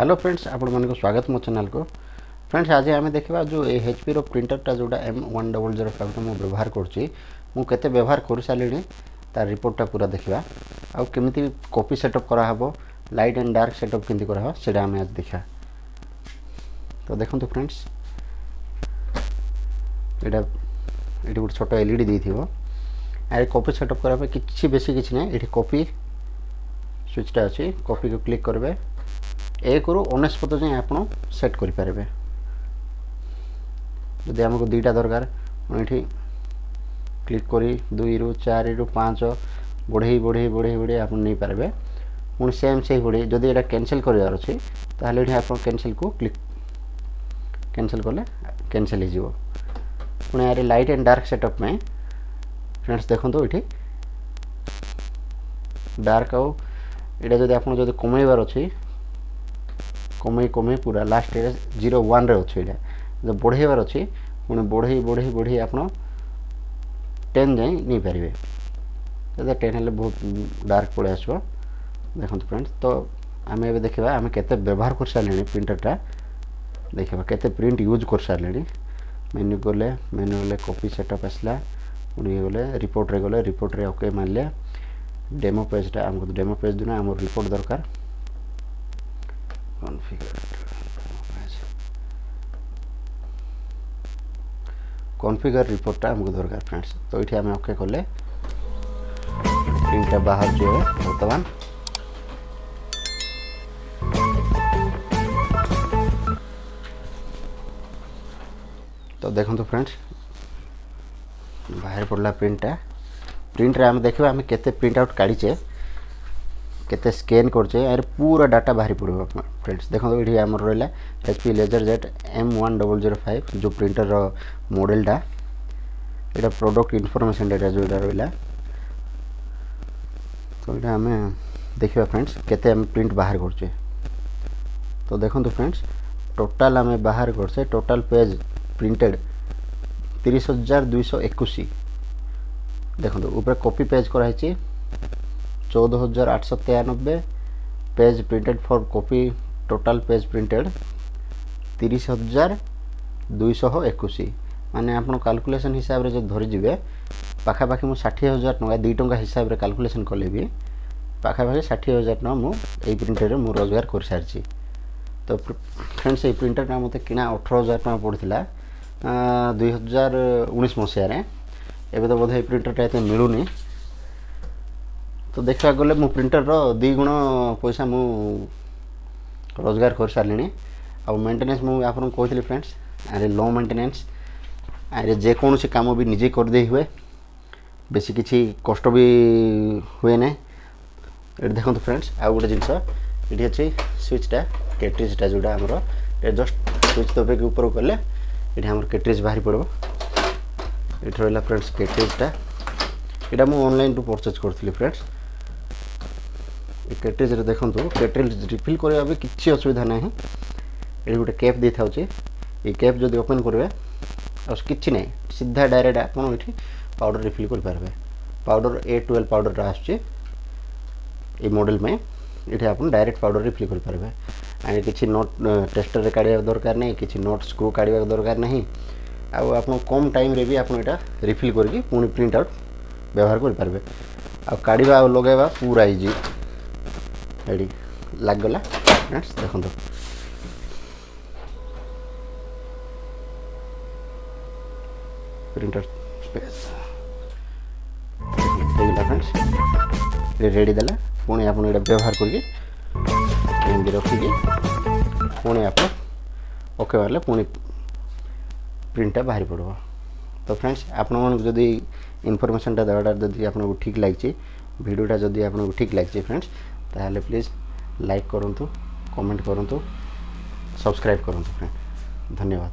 Hello friends, आपण मानको स्वागत मो चैनल को। फ्रेंड्स, आज आम देखा जो एचपी रो प्रिंटरटा जोटा M1005 मु व्यवहार करुँची मु केते व्यवहार कर सारे तार रिपोर्टटा पूरा देखा आउ केमिति कॉपी सेटअप करा हबो, लाइट एंड डार्क सेटअप केमिति करा हो सेटा आम आज देखा। तो देखंतु फ्रेंड्स, एटा गोटे छोट एलईडी देथिबो। आरे कॉपी सेटअप करा पे किछि बेसी किछि नै, एठी कॉपी स्विचटा अछि। कॉपी को क्लिक करबे, 1 रु 19 जाए आप सेट करें। जदि आमको 2टा दरकार ये क्लिक करी 2 रु 4 रु 5 बढ़े बढ़े बढ़े बढ़े आप नहीं पारे। पुणी सेम से बढ़े जदि यहाँ कैंसिल करार अच्छे ताहले ये आप कैंसिल को क्लिक कैंसिल कले कैंसिल हो। पुणी यार लाइट एंड डार्क सेटअप में फ्रेंड्स देखो ये डार्क आउ यहाँ जब आप कमेबार अच्छे कमे कमे पूरा लास्ट 0.1 रे अच्छे। जब बढ़ेबार अच्छे पुणी बढ़े बढ़े बढ़े आप 10 जाए नहीं पारे। जब 10 हेल्ले बहुत डार्क पड़े आसो। देखो फ्रेंड्स, तो आम ए देखा आम केते व्यवहार कर सारे प्रिंटरटा देखा केते प्रिंट यूज कर सारे। मेन्यू गले मेन्यू गले कॉपी सेटअप आसला, पुणी गले रिपोर्ट रे गले रिपोर्ट रे ओके मानले। डेमो पेजटा आमको डेमो पेज दिन आम रिपोर्ट दरकार कॉन्फ़िगर रिपोर्टटा हमको दरकार फ्रेंड्स। तो ये आम ओके कले प्रिंटटा बाहर जो है बर्तमान तो देखो तो फ्रेंड्स बाहर पड़ला प्रिंटटा। प्रिंट रे आम देखा आम केते प्रिंट आउट काढ़ीचे केते स्कैन करछे यार पूरा डाटा बाहरी पड़ो फ्रेंड्स। देखो ये आम रहा HP LaserJet M1005 जो प्रिंटर रो मॉडलटा। ये प्रोडक्ट इनफॉरमेशन डेटा जो रहा। तो ये आम देखा फ्रेंड्स केते आम प्रिंट बाहर करछे। तो देखो फ्रेंड्स टोटाल आम बाहर करछे टोटाल पेज प्रिंटेड 30,221। देखो ऊपर कॉपी पेज कराई 14,893 page printed for copy. Total page printed 30,221 माने आपन कैलकुलेशन हिसाब रे जो धरि जिवे पाखापाखि मु 60,000 टका 2 टका हिसाब रे कैलकुलेशन कले भी पाखापाखि 60,000 टका मु ए प्रिंटर रे मु रोजगार कर सारछि। तो फ्रेंड्स ये प्रिंटर ना मते किना 18,000 टका पड़थिला 2019 मसिया रे। एबे तो बोधे प्रिंटरटा एते मिलुनी। तो देखा गले मु प्रिंटर रो 2 गुण पैसा मु रोजगार कर सारे। आ मेंटेनेंस मु आपन कहथि फ्रेंड्स अरे लो मेंटेनेंस अरे जे कौन से काम भी निजे कर दे हुए बेसी किछि कष्ट भी हुए ना। ये देखो फ्रेंड्स आ गोटे जिनस ये अच्छे स्विचटा कैट्रिजटा जोड़ा हमरो जस्ट स्विच दबे के ऊपर कले ये हमर कैट्रिज बाहरी पड़ो। ये रहा फ्रेंड्स कैट्रिजटा यहाँ मुझे ऑनलाइन टू परचेज करी फ्रेंड्स। ये कैट्रिज रे देखो कैट्रिज रिफिल करवा भी किसी असुविधा ना। ये गोटे कैप दी था ये कैप जब ओपन करेंगे और किसी ना सीधा डायरेक्ट आप पाउडर रिफिल करेंगे। पाउडर A12 पाउडर आसुचे ये मॉडल में ये आप डायरेक्ट पाउडर रिफिल करेंगे। आगे किसी नोट टेस्टर काढ़ा दरकार नहीं, किसी नोट स्क्रू काढ़ा दरकार नहीं। आप कम टाइम रे भी आप रिफिल करके पुणी प्रिंट आउट व्यवहार करें। आ काढ़ा आ लगेगा पूरा इजी रेडी लगला फ्रेंड्स। देखो प्रिंटर स्पेस फ्रेंड्स रेडी देला। पुणी आप व्यवहार करके रखिकी पुणी आप ओके मारे पुणी प्रिंटटा बाहरी पड़ो। तो फ्रेंड्स आपण जदि इनफॉरमेशनटा देवाटा जदि आपको ठीक लगी वीडियोटा जदि आपको ठीक लगी फ्रेंड्स ताहले प्लीज़ लाइक करूँ, कमेंट करूँ, सब्सक्राइब करूँ फ्रेंड। धन्यवाद।